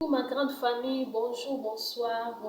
Ma grande famille, bonjour, bonsoir,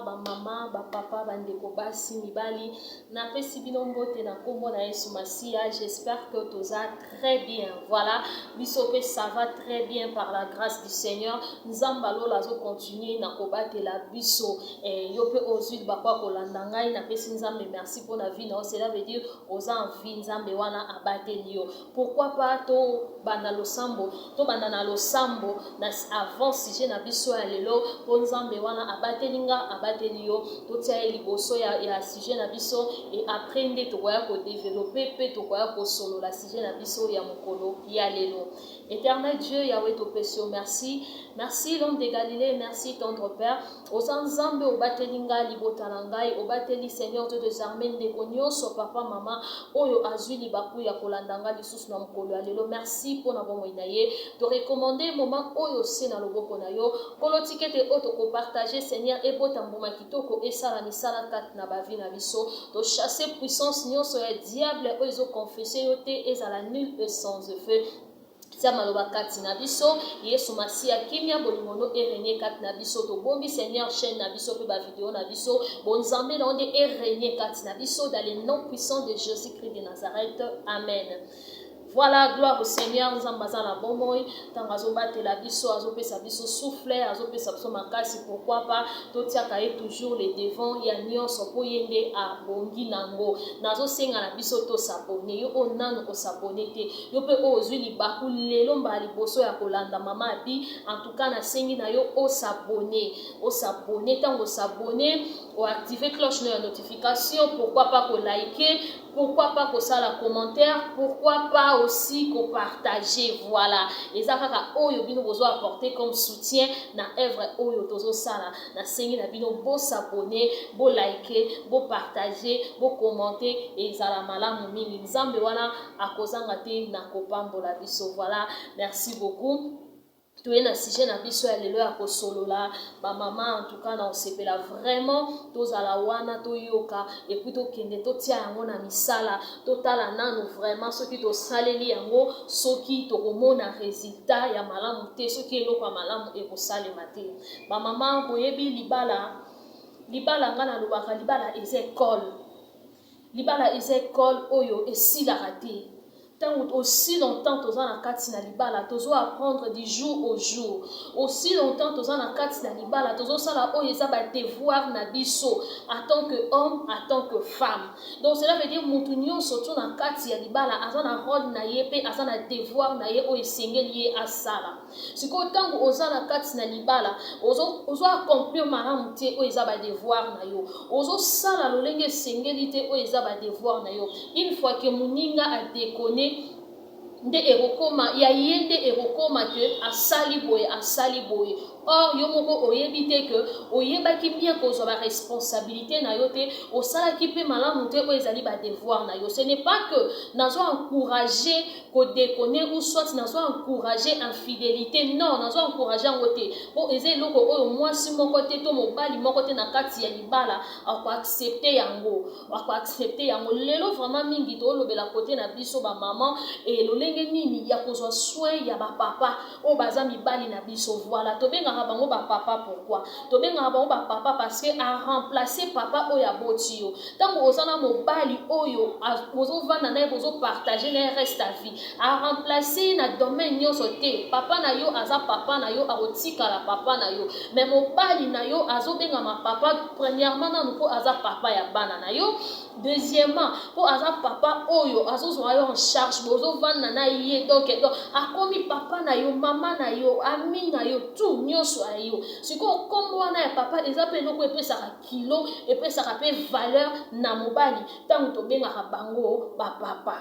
ba maman, ba papa, ba ndeko basi, mibali, na pesi bino mbote na kombo na Yesu Masia, j'espère que tout ça très bien. Voilà, bisope ça va très bien par la grâce du Seigneur. Nzambalo lazo continuer na kobate la biso. Yope ozuit bakwa kolanda ngai na pesi nzambe merci pour la vie na cela veut dire aux envie nzambe wana abate liyo. Pourquoi pas to bana losambo, to bana na losambo na avant sujet na biso ya lelo po nzambe wana abatelinga abateli yo totia liboso ya sujet na biso et après nde tokoya ko développer pe tokoya ko solo la sujet na biso ya mokolo ya lelo. Éternel Dieu Yahweh topesio merci. Merci l'homme de Galilée, merci tendre Père. Aux nzambe obatelinga libota na ngai obateli Seigneur Dieu des armées ndeko nyonso papa mama oyo azwi libaku ya kolandanga lisusu na mokolo ya lelo. Merci pour na bomoi na ye. To recommander moment oyo se na loboko na yo kolotike te oto ko partager Seigneur ebota mbuma kitoko esala misala kat na bavi na biso to chasser puissance nyonso ya diable oyo zo confesser yo te ezala nul et sans effet. Maloba kati na biso Yesu Masia kimia bolimono erenie kati na biso to bombi Seigneur chaîne na biso pe ba vidéo na biso bonzambe na onde erenie kati na biso dans le nom puissant de Jésus-Christ de Nazareth. Amen. Voilà, gloire au Seigneur, nous ambaza la bomboy, tant azobate la biso, azopesa biso souffle, azopesa biso makasi, pourquoi pas, totia kaye toujours les devants, ya nyonso po yende a bongi nango, nazo senga la biso to s'abonner, yo onano o s'abonner te, yo pe ozui libaku lelo mba liboso ya kolanda mama abi, en tout cas na sengi na yo o s'abonner, tant o s'abonner, o activer cloche de notification, pourquoi pas ko liker, pourquoi pas ko ça la commentaire, pourquoi pas aussi qu'on partager, voilà. Et ça kaka oyo bino bozo apporter comme soutien na œuvre oyo tozo sala na sengi na bino bo s'abonner, bo liker, bo partager, bo commenter et ça la malamu mingi nzambe wana akozanga te na kopambola biso. Voilà, merci beaucoup. Tu es na sujet na biso ya lelo ya kosolola ba mama en tout cas na osepela vraiment tozala wana toyoka et puis tokende totia yango na misala totala nanu vraiment soki tosaleli yango soki tokomona résultat ya malamu te soki eloko ya malamu ekosalema te ba mama boyebi libala nga na lobaka libala eza école oyo esilaka te. Aussi longtemps que na kati na libala tozo apprendre du jour au jour, aussi longtemps que na kati na libala tozo sala oyo eza ba devoir na biso en tant que homme, en tant que femme. Donc cela veut dire mutu nyonso to na kati ya libala azana rôle na ye pe azana devoir na ye oyo esengeli ye asala. Siko tango oza na kati na libala ozo accomplir malamu te oyo eza ba devoir na yo, ozo sala lolenge esengeli te oyo eza ba devoir na yo. Une fois que muninga a déconné nde erokoma ya yende erokoma ke asali boye. Or yo moko oyebi te que oyebaki bien kozwa ba responsabilité na yo te osalaki pe malamu te oyo ezali ba devoir na yo. Ce n'est pas que nazo encourager ko déconner ou soit nazo encourager infidélité, non, nazo encourager ngo te po eza eloko oyo mwasi moko te to mobali moko te na kati ya libala ako accepter yango lelo vraiment mingi to lobela côté na biso ba maman et lolenge nini ya kozwa soin ya ba papa o baza mibali na biso. Voilà, to benga bango ba papa. Pourquoi to benga bango ba papa? Parce que a remplacer papa oyo aboti yo tango ozana mobali oyo ozo vanda na bozo partager na reste à vie a remplacer na domaine nyonso te. Papa na yo aza papa na yo akotika la papa na yo, mais mobali na yo azo benga ma papa premièrement na nuko aza papa ya bana na yo, deuxièmement po aza papa oyo azo zwa yo en charge bozo vanda na ye donc akomi papa na yo, mama na yo, ami na yo, tout nyonso ayo. Siko kombo wana ya papa eza pe eloko epesaka kilo epesaka pe valeur na mobali tango tobengaka bango ba papa.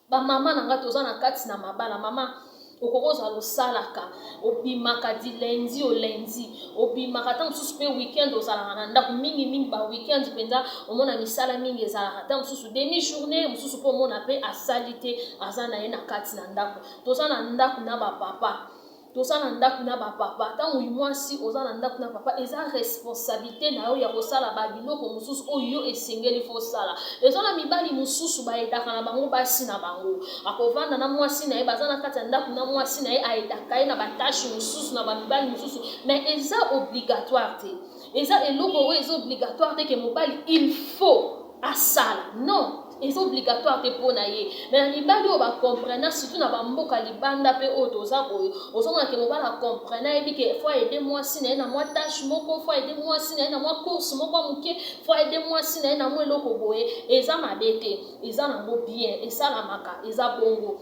Ba mama nanga toza na kati na mabala mama okokoza losalaka obimaka di lundi au lundi obimaka tango mosusu pe weekend ozalaka na ndako mingi ba weekend mpenza omona misala mingi ezalaka tango mosusu demi journée mosusu pe omona pe asali te aza na ye na kati na ndako. Toza na ndako na ba papa toza na ndako na bapapa ntango mwasi oza na ndako na papa eza responsabilité na yo ya kosala babiloko mosusu oyo esengeli fosala. Eza na mibali mosusu baedaka na bango basi na bango akovanda na mwasi na ye baza na kati ya ndako na mwasi na ye aedaka ye na batashe mosusu na bamibali mosusu mais eza obligatoire te eza eloko oyo eza obligatoire te ke mobali il faut asala non c'est obligatoire te pona ye mais na mibali oyo bakomprena surtout na bamboka libanda mpe oyo toza boye ozomona ke mobali akomprena yebi ke fo aide mwasi na ye na mwa tashe moko fo aide mwasi na ye na mwa course moko moke fo aide mwasi na ye na mwa eloko boye eza mabe te eza nango bien esalamaka eza bongo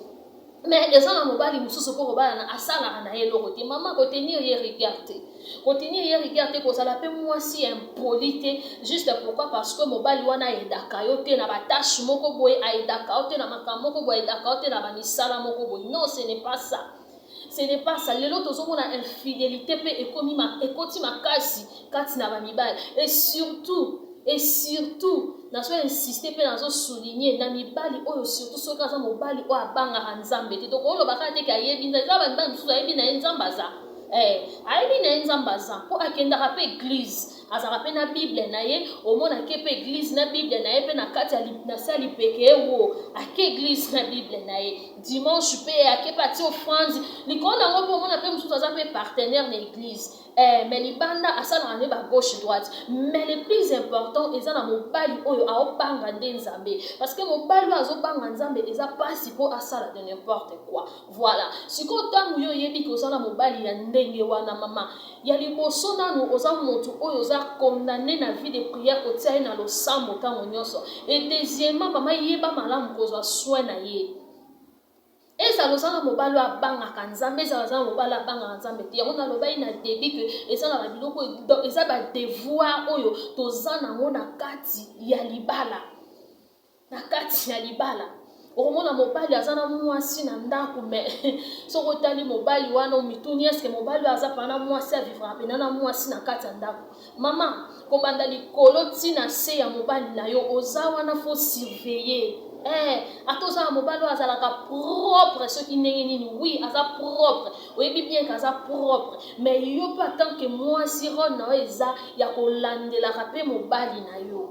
mais eza na mobali mosusu mpo kobala na asalaka na ye eloko te mama kotenir ye rigueur te kotenir ye rigueur te kozala mpe mwasi impoli te juste pourquoi parce que mobali wana aedaka yo te na batashe moko boye aedaka yo te na makambo moko boye aedaka yo te na bamisala moko boye non ce n'est pas ça. Ce n'est pas ça. Lelo tozomona infidélité pe ekoti makasi kati na bamibali et surtout nazo insister pe nazo souligner na mibali oyo surtout soki aza mobali oyo abangaka nzambe te donc oloba kaka te ke ayebi nzambe eza bamibali mosusu ayebi na ye nzambe aza ayebi na ye nzambe aza mpo akendaka mpe église azalaka mpe na bible na ye omonake mpe église na bible na ye mpe na kati na se ya lipeke ewo ake église na bible na ye dimanche mpe ake mpe atie offrande likolo nango mpe omona mpe mosusu aza mpe partenaire na église mais libanda asalaka nde ba gauche droite mais le plus important eza na mobali oyo aobanga nde nzambe parce que mobali oyo azobanga nzambe eza pasi mpo asala de n'importe quoi voilà sikoyo ntango yo oyebi ke oza na mobali ya ndenge wana mama ya liboso nanu oza motu oyo oza condamné na vie de prière kotia ye na losambo ntango nyonso et deuxièmement mama yeba malamu kozwa soin na ye ezala oza na mobali oyo abangaka nzambe ezala oza na mobali abangaka nzambe te yango naloba ye na debi ke eza na babiloko eza badevoir oyo toza nango na kati ya libala okomona mobali aza na mwasi na ndako me soki otali mobali wana omituni eske mobali oyo aza pana mwasi avivaka pena na mwasi na kati ya ndako mama kobanda likolo ntina se ya mobali na yo oza wana fo surveiller ata oza na mobali oyo azalaka propre soki ndenge nini oui aza propre oyebi bien ke aza propre mais yo mpe atanke mwasi role na yo eza ya kolandelaka mpe mobali na yo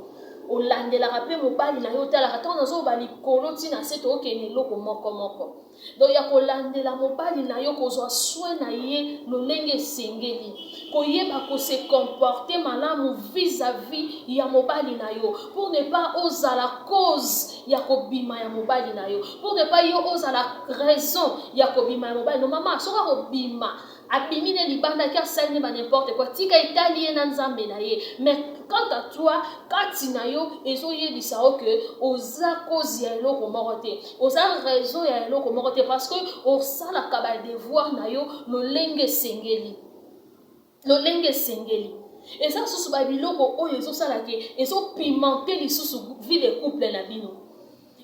olandelaka mpe mobali na yo otalaka ntango nazoba likolo ntina se tookende eloko moko donc ya kolandela mobali na yo kozwa soin na ye lolenge esengeli koyeba kose comporter malamu vis-à-vis ya mobali na yo pour ne pas ozala cause ya kobima ya mobali na yo pour ne pas yo ozala raison ya kobima ya mobali no mama soka kobima abimi ne libanda ki asali ne ba n'importe quoi tika etali ye na nzambe na ye mais quant à toi kati na yo ezoyebisa yo ke oza cause ya eloko moko te oza raison ya eloko moko te parce que osalaka badevoir na yo lolenge esengeli eza lisusu babiloko oyo ezosalake ezopimante lisusu vie de couple na bino.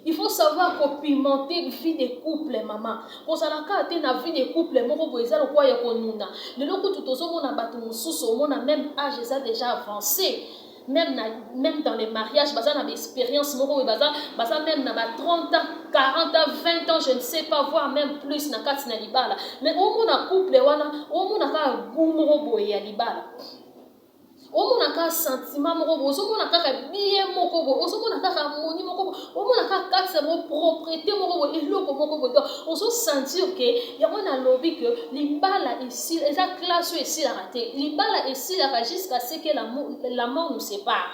Il faut savoir pimenter vie de couple maman kozalaka te na vie de couple moko boye eza lokwa ya konuna lelo kutu tozomona bato mosusu omona même âge eza déjà avancé même dans les mariages baza na expérience moko boye baza même na 30 ans 40 ans 20 ans je ne sais pas voir même plus na kati na libala mais omona couple wana omona ka goût moko boye ya libala omona ka sentiment moko boye ozomona kaka bien moko boye ozomona kaka harmonie moko boye omona kaka kati mo propriété moko boye eloko moko boye donc ozosentir ke yango nalobi ke libala esila eza classe oyo esilaka te libala esilaka jusqu'à ce que la mort nous sépare.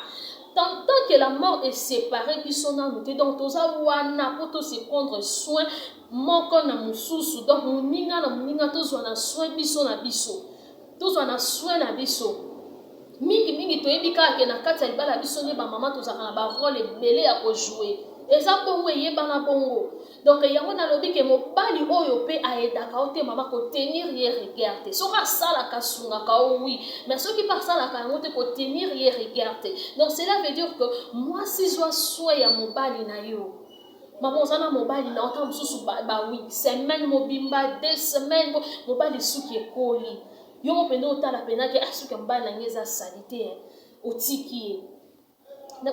Tant que la mort est séparée biso nanu te donc toza wana po se prendre soin moko na mosusu donc moninga na moninga tozwa na soin biso na biso tozwa na soin na biso mingi toyebi kaka ke na kati ya libala biso nde bamama tozalaka na barole ebele ya kojouer eza bongo eyebana bongo donc yango nalobi ke mobali oyo mpe ayedaka yo te mama kotenir ye rigueur te soki asalaka asungaka o oui mais soki mpe asalaka yango te kotenir ye rigueur te donc cela veut dire que mwasi zwa soin ya mobali na yo mama oza na mobali na ota mosusu ba 8 semaine mobimba 2 semaines mobali suki ekoli yo mopende otala penake asuki mobali nange eza sali te otiki ye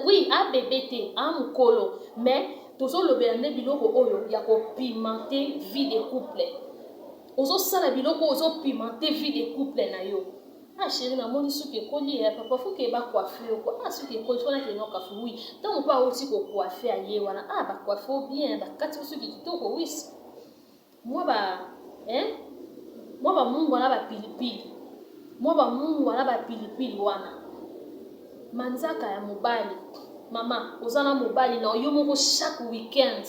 oui abebe te amokolo mais tozolobela nde biloko oyo ya kopimante vie de couple ozo sala biloko ozo pimenter vie de couple na yo. Ah chérie na moni suki ekoli papa faut que ba coiffer quoi. Ah suki ekoli fona ke ngoka fu oui. Tant pas aussi ko coiffer aye wana. Ah ba coiffer bien ba kati suki kitoko oui. Moi ba mungu wana ba pilipili. Moi ba mungu wana ba pilipili wana. Manzaka ya mobali. Mama, ozana mobali na yo moko chaque weekend.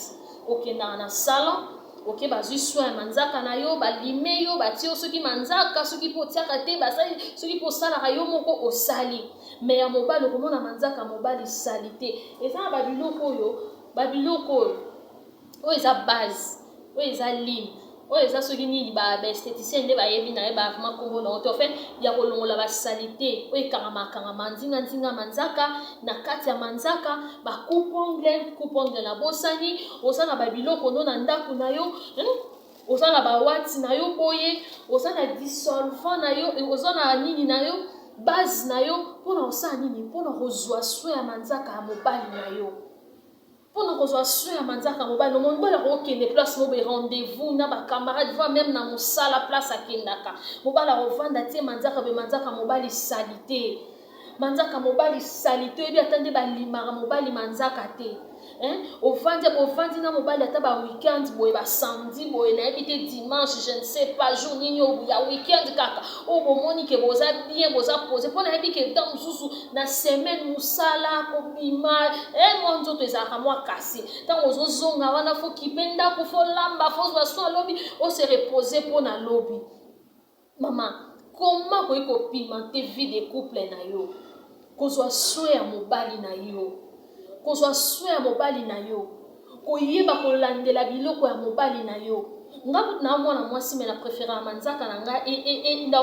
Ok na salon. Ok bazui soin manzaka na yo balime yo batio soki manzaka soki po tiaka te basali soki po sala yo moko osali. Mais ya mobali komona manzaka mobali salite. Eza ba biloko oyo eza base, oyo eza ligne. Oyo eza soki nini ba esthéticien nde bayebi na ye ba vraiment kombo na oto fait ya kolongola ba salite oyo kangama nzinga manzaka na kati ya manzaka ba coupe ongle na bosani osana ba biloko no na ndako na yo osana ba wati na yo boye osana dissolvant na yo osana nini na yo base na yo pona osana nini pona kozwa soin ya manzaka ya mobali na yo. Pour nous rejoindre à manzaka mobile, nous devons okende place mo be rendez-vous na ba camarades va même na musala place akendaka. Mobala revanda tie manzaka mobile salité. Manzaka mobile salité bi attendre ba limara mobile manzaka te. Ovandi na mobile ata ba weekend boye ba samedi boye na ebité dimanche je ne sais pas jour nini ya weekend kaka. O bomoni ke boza bien boza poser pour na ebike dans mususu na semaine musala ko bima mo nzoto ezaka mwa kasi. Tant ozo zonga wana fo kipenda ko fo lamba fo ba so lobby o se reposer pour na lobby. Maman, comment ko pimenter vie de couple na yo? Ko zo soin ya mobali na yo. Kozwa soin ya mobali na yo koyeba kolandela biloko ya mobali na yo ngaku na mwana mwasi me na préférer manzaka na nga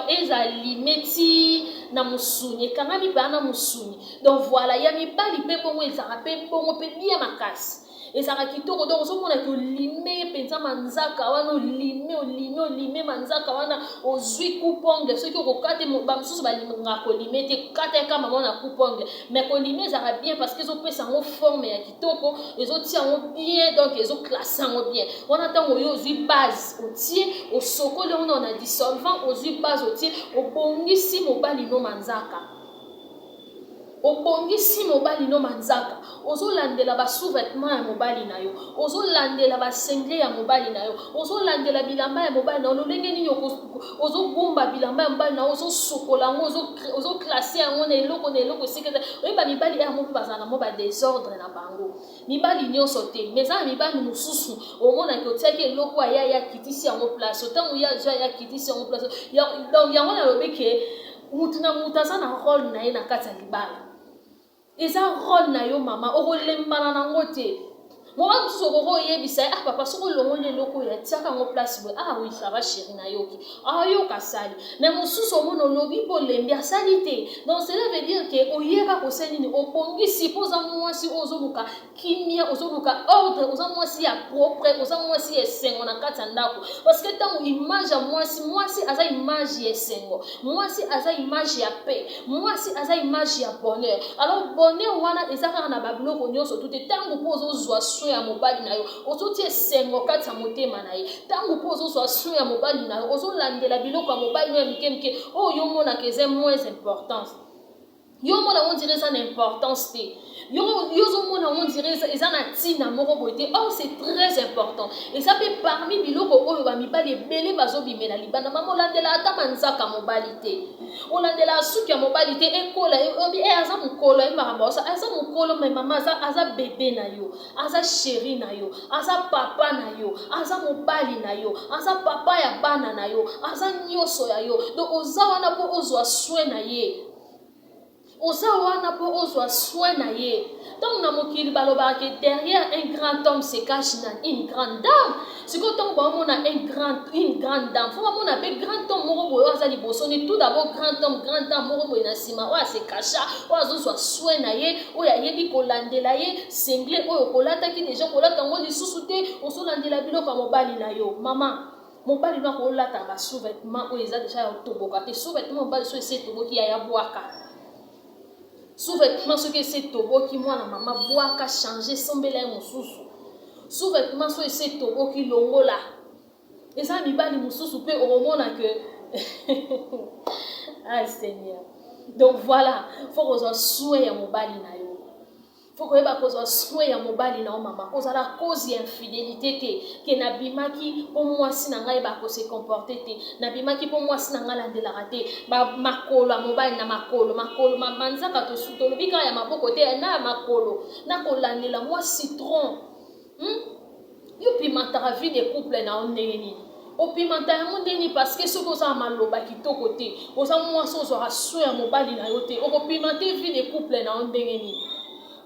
eza limeti na musuni kanga bibana musuni donc voilà ya mibali pe bongo ezaka pe bongo pe bien makasi ezaka kitoko donc ozomona ke olime penza manzaka wana olime manzaka wana ozwi coupongle soki okokate bamosusu balingaka kolime te kata kama mona coupongle mais kolime ezaka bien parce que ezopesa yango forme ya kitoko ezotia yango bien donc ezoklasse yango bien wana ntango oyo ozwi base otie osokoli yango na dissolvant ozwi base otie obongisi mobali no manzaka obongisi mobali no manzaka ozolandela ba sous-vêtements ya mobali na yo ozolandela ba sengle ya mobali na yo ozolandela bilamba ya mobali na yo lolenge nini ozogumba bilamba ya mobali na yo ozosokola ngo ozoclasser yango na eloko sekete oyeba mibali ya mobu bazana mo ba désordre na bango mibali nyonso te mais za mibali mususu omona ke otiaki eloko ya kitisi yango place otango ya kitisi yango place donc yango na lobeke mutu na mutu aza na rôle na ye na kati ya libala eza rôle na yo mama okolembana nango te mwa mususu okoyebisa ah papa soko longola eloko ya tiaka yango place boye ah oui ça va chérie nayoki ayoka sali mais mususu omona olobi mpo olembi asali te donc cela veut dire ke oyeba kosala nini obongisi mpo oza mwasi ozoluka kimia ozoluka ordre oza mwasi ya propre oza mwasi ya esengo na kati ya ndako parce que ntango image ya mwasi aza image ya esengo mwasi aza image ya paix mwasi aza image ya bonheur alors bonheur wana eza kaka na babiloko nyonso tute ntango mpo ozozwa soin ya mobali na yo ozotia esengo kati ya motema na ye ntango mpo ozozwa soin ya mobali na yo ozolandela biloko ya mobali ya mike oyo yo monaka eza moins importance yo mona on dirait ça n'importance te yo mona on dirait ça na tina moko boite oh c'est très important et ça peut parmi biloko oyo ba mibali ebele bazobimela libanda mama olandela ata manzaka mobali te olandela suki ya mobali te ekola obi aza mukolo makambo aza mukolo mais mama aza bébé na yo aza chéri na yo aza papa na yo aza mobali na yo aza papa ya bana na yo aza nyoso ya yo donc oza wana po ozwa soin na ye oza wana po ozwa soin na ye donc na mokili balobaka que derrière un grand homme se cache une grande dame sikoyo ntango bamona une grande dame fo bamona mpe grand homme moko boye oyo aza liboso ni tout d'abord grand homme grande dame moko boye na nsima oyo ase kasha oyo azozwa soin na ye oyo ayebi kolandela ye sengle oyo kolataki deja kolata yango lisusu te ozolandela biloko ya mobali na yo mama mobali no akolata ba sous-vêtement oyo eza deja ya otoboka te sous-vêtement mobali so esi etoboki ya yabwaka sous-vêtement soki esi etoboki mwana mama bwaka changer sombela ye mosusu sous-vêtement so esi etoboki longola eza mibali mosusu pe okomona que ah Seigneur. Donc voilà, faut kozwa souhait ya mobali na yo. Faut koyeba kozwa souhait ya mobali na yo mama. Kozala cause ya infidélité te. Ke nabimaki po mwasi na ngai ba ko se comporter te. Nabimaki po mwasi na ngai landelaka te. Ba makolo ya mobali na makolo manzaka to suto lobika ya maboko te na makolo. Na kolandela moi citron. Yo pimentaka vie de couple na ndenge nini. Opimanta yango ndeni parce que soki oza maloba kitoko te oza mwasi ozwaka so ya mobali na yo te okopimante vie de couple na yo ndenge nini.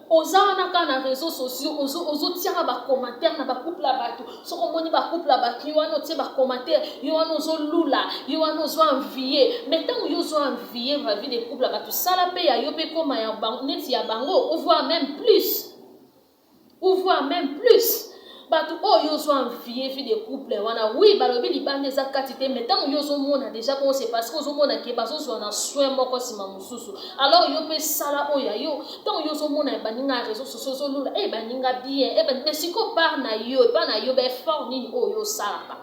Oza wana kaka na réseaux sociaux ozotiaka bacommentaire na bacouple ya bato soki omoni bacouple ya bato yo wana otie bacommentaire yo wana ozolula yo wana ozoenvie mais ntango yo ozoenvie ba vie de couple ya bato sala mpe ya yo mpe koma ya neti ya bango ovoire même plus bato oyo ozo envier vie de couple wana oui balobi libanda eza kati te mais ntango yo ozomona déjà bon c'est parce que ozomona ke bazozwa na soin moko nsima mosusu alors yo mpe sala oyo ya yo ntango yo ozomona baninga ya réseau sociaux ozolula baninga bien mais siko part na yo effort nini oyo osalaka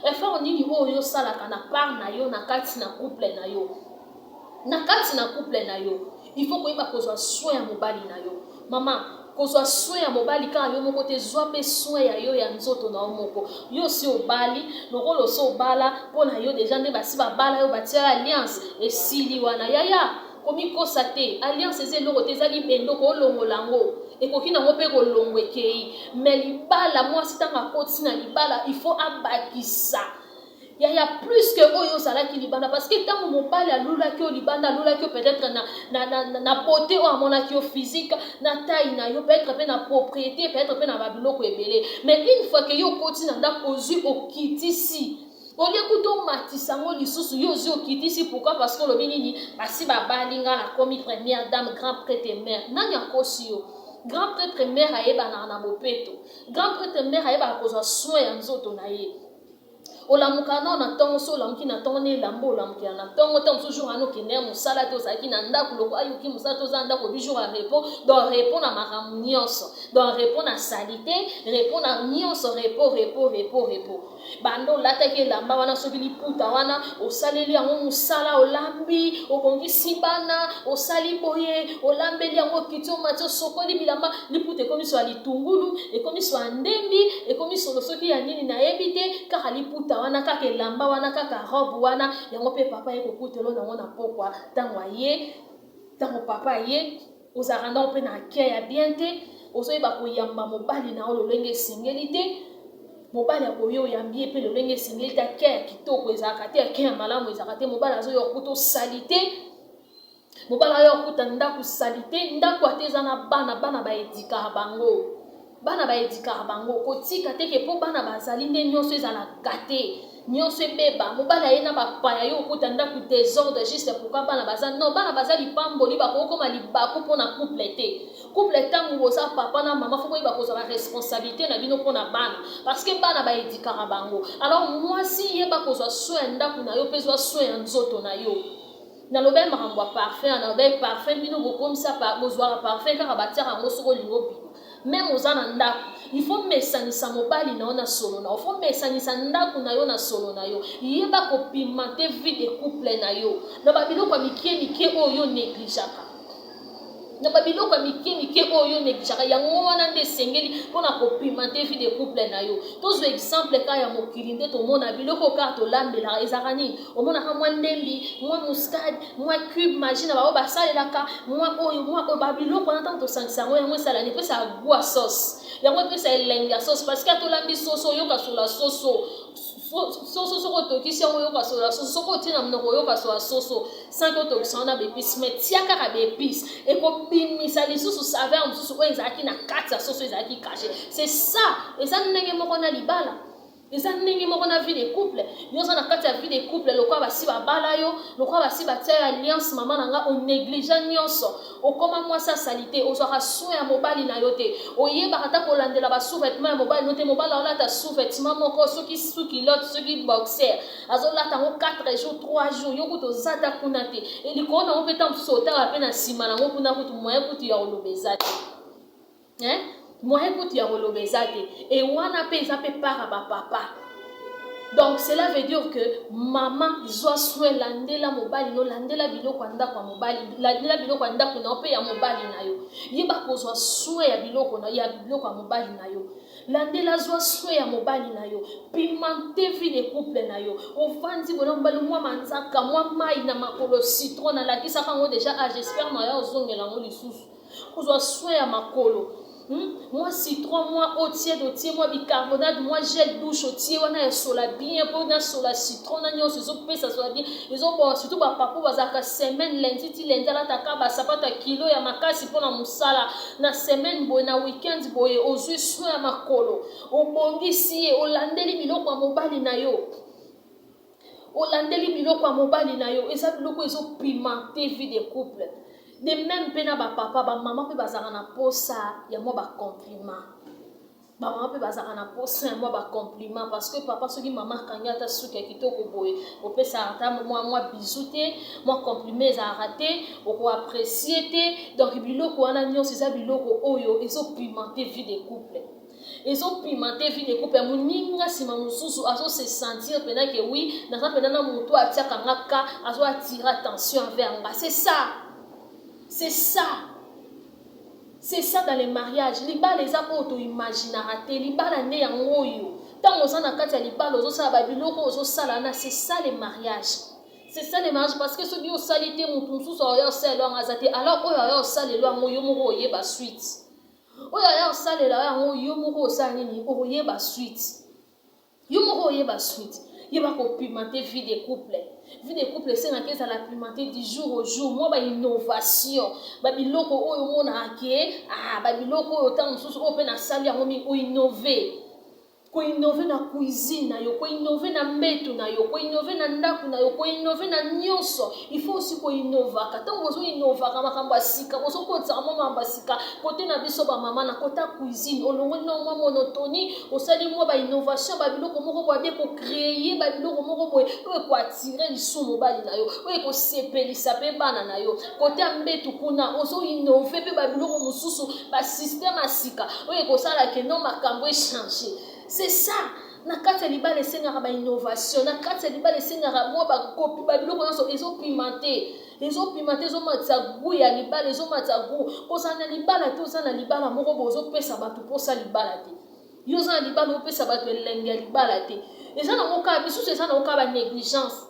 effort nini oyo osalaka na part na yo na kati na couple na yo il faut koyeba kozwa soin ya mobali na yo mama kozwa soin ya mobali kaka yo moko te zwa mpe soin ya yo ya nzoto na yo moko yo si obali lokolo so obala mpo na yo deja nde basi babala yo batia alliance esili wana yaya komikosa te alliance eza eloko te eza libendo koolongola yango ekoki nango mpe kolongo ekei mais libala mwasi ntango akoti na libala il faut abakisa yaya plus que oyo ozalaki libanda parce que ntango mobali alulaki yo libanda alulaki yo peut-être na beauté oyo amonaki yo physique na taille na yo peut-être mpe na propriété peut-être mpe na babiloko ebele mais une fois que yo okoti na ndako ozwi okitisi olie kuta omatisa yango lisusu yo ozwi okitisi pourquoi parce que olobi nini basi babali nga nakomi première dame grand prêtre mère nani akosi yo grand prêtre mère ayebanaka na bopeto grand prêtre mère ayebaka kozwa soin ya nzoto na ye olamuka na tongo so olamuki na tongo ne lambo olamukila na tongo te mosusu jour ano kende mosala te ozalaki na ndako loko ayoki mosala te oza ndako bi jour ya repos donc repos na makambo nyonso donc repos na salite repos na nyonso repos bando olataki elamba wana soki liputa wana osaleli yango mosala olambi okongisi bana osali boye olambeli yango kiti omati osokoli bilamba liputa ekomi so ya litungulu ekomi so ya ndembi ekomi solo soki ya nini nayebi te kaka liputa wana kaka elamba wana kaka robe wana yango mpe papa ye kokutelo nango na pokwa ntango papa ye ozalaka ndango mpe na kia ya bien te ozoyeba koyamba mobali na yo lolenge esengeli te mobali akoyo oyambi ye mpe lolenge esengeli te akia ya kitoko ezalaka te akia ya malamu ezalaka te mobali azoyo okuta osali te mobali ayo okuta ndako sali te ndako ate eza na bana baedikaka bango kotika teke mpo bana bazali nde nyonso ezalaka te nyonso ebeba mobali aye na bapaya yo okuta ndako désordre juste pourquoi bana baza non bana baza lipamboli bakokoma libaku mpo na couple te couple ntango boza papa na mama fo koyeba kozwa baresponsabilité na bino mpo na bana parce que bana baedikaka bango alors mwasi yeba kozwa soin ya ndako na yo mpe zwa soin ya nzoto na yo nalobe makambo ya parfum nalobe parfum bino bokomisa bozwaka parfum kaka batiaka yango soko olingo bino même oza na ndako il faut mesanisa mobali na yo na solo na yo faut mesanisa ndako na yo na solo na yo yeba kopimante vie de couple na yo na babiloko ya mike oyo yo neglijaka na babiloko ya mike oyo neglijaka yango wana nde esengeli mpona kopimante vie de couple na yo tozwa exemple kaka ya mokili nde tomona biloko kaka tolambelaka ezalaka nini omonaka mwa ndembi mwa muscade mwa cube magie na bango basalelaka mwa oyo babiloko wana ntango tosangisa yango yango esalani epesa ya gwa sauce yango epesa elengi ya sauce parce que atolambi soso oyoka sola soso soko otokisi yango oyoka sola soso soko otie na monoko oyoka sola soso sanke otokisa yango na baepice mais tia kaka baepice ekobimisa lisusu saveur mosusu oyo ezalaki na kati ya soso ezalaki caché c'est ça eza ndenge moko na libala eza ndenge moko na vie de couple yoza na kati ya vie de couple lokwa basi babala yo lokwa basi batia alliance mama na nga onéglige nyonso okoma mwasi asali te ozwaka soin ya mobali na yo te oyebaka ata kolandela basous-vêtement ya mobali no te mobali aolata sous-vêtement moko soki sukilote soki boxer azolata yango 4 jours 3 jours yo kutu oza ta kuna te elikolo nango mpe ta mosusu otala mpe na nsima nango kuna kutu moyen kutu ya koloba eza te moyen kutu ya koloba eza te e wana mpe eza mpe para bapapa Donc cela veut dire que maman doit soin landela mobali no landela biloko anda kwa mobali landela biloko anda kuna pe ya mobali na yo yeba ko zwa soin ya biloko na ya biloko ya mobali na yo landela zwa soin ya mobali na yo pimenter vie de couple na yo ofandi bona mobali mwa manzaka mwa mai na makolo citron na lakisa kango déjà j'espère na yo zongela ngo lisusu ko zwa soin ya makolo. Moi citron, moi eau tiède, moi bicarbonate, moi gel douche, on a sola bien, on a sola citron, on a ça soit bien. Ils ont bon surtout papa bazaka semaine lundi la taka ba sapata kilo ya makasi pour na musala na semaine boy na weekend boy ozui soin ya makolo. Obongi si olandeli biloko ya mobali na yo. Olandeli biloko ya mobali na yo, eza biloko ezo pimenter vie de couple. De même pena ba papa ba maman pe bazaka na posa ya mo ba compliment ba maman pe bazaka na posa ya mo ba compliment parce que papa soki maman kanga ta suka kitoko boye opesa ata moi bisou te moi compliment za raté oko apprécier te donc biloko wana nyonso eza biloko oyo ezo pimenter vie de couple. Ils ont pimenté vie de couple. Moninga si mamususu azo se sentir pendant que oui na ça pendant na muto atia kangaka azo attirer attention envers nga. C'est ça. C'est ça. C'est ça dans les mariages. Liba les a auto imaginarate. Liba la ne yango yo. Tant on a kati ya liba lozo sa ba biloko ozo salana. C'est ça les mariages. C'est ça les mariages parce que ceux qui ont salité mutu susu oyo selo ngazate alors oyo sale lo ngo yo mo yeba suite. Oyo sale la yango yo mo sa nini oyeba suite. Yo mo oyeba suite. Yeba ko pimenter vie de couple. Vie de couple c'est na keza la pimenter du jour au jour. Moi ba innovation. Ba biloko oyo mona ake ba biloko oyo tant mususu ope na sali yango mi o innover. Ko innover na cuisine na yo, ko innover na mbeto na yo, ko innover na ndaku na yo, ko innover na nyonso. Il faut aussi ko innova. Tant bozo innova ka makambo asika, bozo ko tsa mama mbasika, côté na biso ba mama na kota cuisine, olongo no mwa monotonie, osali mwa ba innovation ba biloko moko bo bien ko créer ba biloko moko boye, ko attirer lisu mobali na yo, ko sepelisa pe bana na yo. Côté mbeto kuna ozo innover pe ba biloko mususu, ba système asika, ko sala ke non makambo e changer. C'est ça. Na kati ya libala esengaka ba innovation, na kati ya libala esengaka mwa ba copie ba biloko nyonso ezo pimenter ezo matsa goût ya libala ezo matsa goût. Kosa na libala te oza na libala moko bozo pesa bato posa libala te. Yo za na libala opesa bato elenge ya libala te. Eza na moka bisusu eza na moka ba négligence.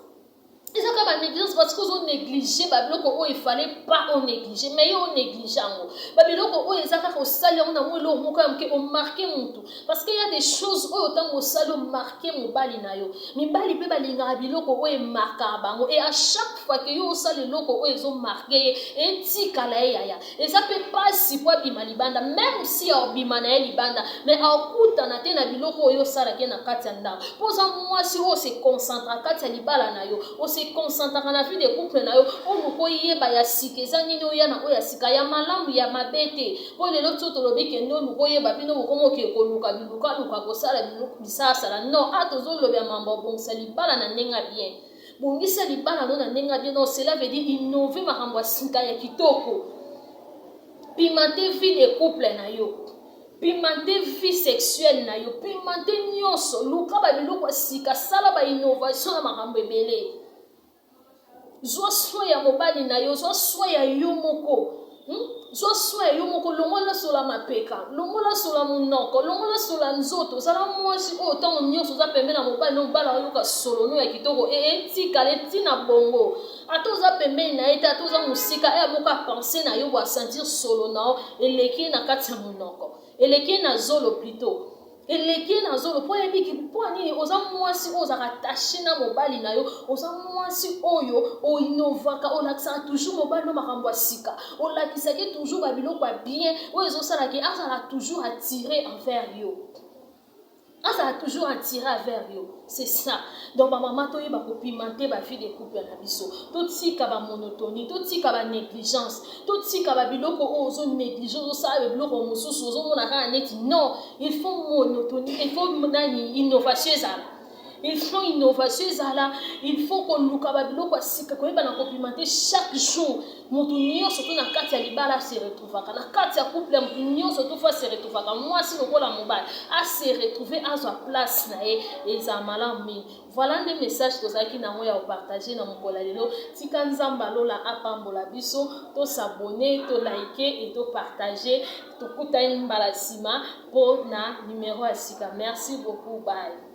Et ça comme négligence parce que on négligé ba biloko o il fallait pas on négliger mais on négligeant ba biloko o ezaka ko sali on a mo lo mo ka mke o marquer mutu parce qu'il y a des choses o tant mo sali o marquer mo bali na yo mi bali pe balinga biloko o e marka bango et à chaque fois que yo sali loko o ezo marquer et tikala ya et ça peut pas si po bima libanda même si o bima na libanda mais a kuta na te na biloko yo sala ke na kati nda poza moi si o se concentre kati libala na yo o se concentre na vie de couple na yo o ko yeba ya sikeza nini o ya na o ya sika ya malamu ya mabete po le loto to lobike ndo ko yeba bino ko mo ke ko luka ko sala bisasa non atozo lobe mambo bon salibala na nenga bien bongisa libala no na nenga bien non cela veut dire innover makambo sika ya kitoko pimenter vie de couple na yo pimenter vie sexuelle na yo pimenter nyonso luka ba biloko sika sala ba innovation na makambo ebele zwa soin ya mobali na yo zwa soin ya yo moko zwa soin ya yo moko longola sola mapeka longola sola munoko longola sola nzoto sala mwasi o tango nyonso za pembe na mobali no bala yoka solo no ya kitoko etika letina bongo atoza pembe na eta atoza musika e amoka penser na yo wa sentir solo na eleki na kati ya munoko eleki na zolo plutôt eleki na zolo po ebiki po nini oza mwasi oza rattaché na mobali na yo oza mwasi oyo o innovaka o lakisa toujours mobali no makambo asika o lakisa ke toujours ba biloko bien o ezosala ke azala toujours attiré envers yo azala toujours attiré vers yo c'est ça donc ba maman to yeba ko pimenter ba vie de couple na biso to tika ba monotonie to tika ba négligence to tika ba biloko ozo négligence ozo sa biloko mususu ozo mona ka neti non il faut monotonie il faut nani innovation ça il faut innovation ezala, il faut koluka ba biloko ya sika koyeba na complimenter chaque jour. Moto nyonso to na kati ya libala se retrouvaka, na kati ya couple moto nyonso to fa se retrouvaka, mwasi lokola mobali a se retrouver azwa place na ye eza malamu mingi. Voilà des messages tozalaki nango ya partager na mokola lelo. Tika nzamba lola apambola biso, to s'abonner, to liker et to partager. To kuta mbala sima po na numéro ya sika. Merci beaucoup, bye.